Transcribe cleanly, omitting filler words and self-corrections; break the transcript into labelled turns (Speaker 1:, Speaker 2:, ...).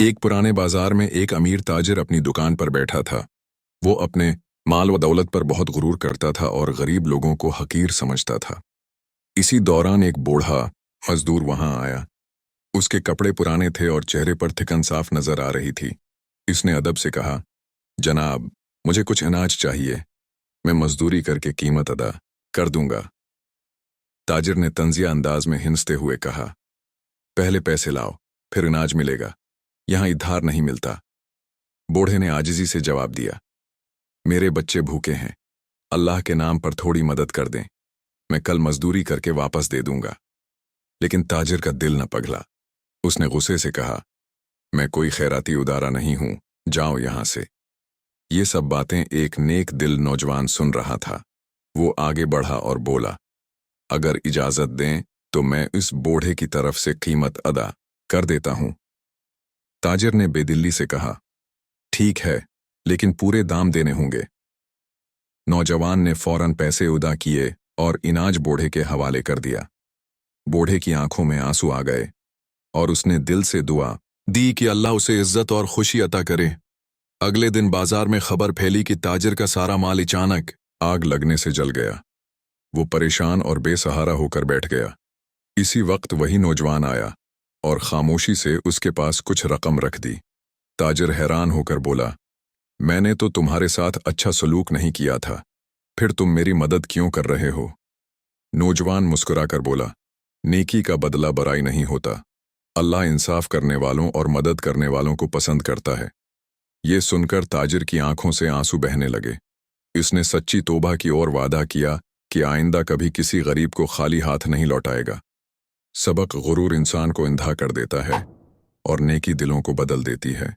Speaker 1: ایک पुराने बाजार में एक अमीर ताजिर अपनी दुकान पर बैठा था। वो अपने माल व दौलत पर बहुत गुरूर करता था और गरीब लोगों को हकीर समझता था। इसी दौरान एक बूढ़ा मजदूर वहां आया। उसके कपड़े पुराने थे और चेहरे पर थिकन साफ नजर आ रही थी। इसने अदब से कहा, जनाब, मुझे कुछ अनाज चाहिए। मैं मजदूरी करके कीमत अदा कर दूंगा। ताजिर ने तंजिया अंदाज में हिंसते हुए कहा, पहले पैसे लाओ, फिर अनाज मिलेगा। यहां इधार नहीं मिलता। बूढ़े ने आजिजी से जवाब दिया, मेरे बच्चे भूखे हैं, अल्लाह के नाम पर थोड़ी मदद कर दें, मैं कल मजदूरी करके वापस दे दूंगा। लेकिन ताजिर का दिल न पगला। उसने गुस्से से कहा, मैं कोई खैराती उदारा नहीं हूं, जाओ यहां से। ये सब बातें एक नेक दिल नौजवान सुन रहा था। वो आगे बढ़ा और बोला, अगर इजाजत दें तो मैं इस बूढ़े की तरफ से कीमत अदा कर देता हूं। ताजिर ने बेदिल्ली से कहा, ठीक है, लेकिन पूरे दाम देने होंगे। नौजवान ने फौरन पैसे अदा किए और इनाज बूढ़े के हवाले कर दिया। बूढ़े की आंखों में आंसू आ गए और उसने दिल से दुआ दी कि अल्लाह उसे इज्जत और खुशी अता करे। अगले दिन बाजार में खबर फैली कि ताजिर का सारा माल अचानक आग लगने से जल गया। वो परेशान और बेसहारा होकर बैठ गया। इसी वक्त वही नौजवान आया और खामोशी से उसके पास कुछ रकम रख दी। ताजिर हैरान होकर बोला, मैंने तो तुम्हारे साथ अच्छा सलूक नहीं किया था, फिर तुम मेरी मदद क्यों कर रहे हो? नौजवान मुस्कुराकर बोला, नेकी का बदला बुराई नहीं होता। अल्लाह इंसाफ करने वालों और मदद करने वालों को पसंद करता है। ये सुनकर ताजिर की आंखों से आंसू बहने लगे। इसने सच्ची तौबा की ओर वादा किया कि आइंदा कभी किसी गरीब को खाली हाथ नहीं लौटाएगा। सबक गुरूर इंसान को अंधा कर देता है और नेकी दिलों को बदल देती है।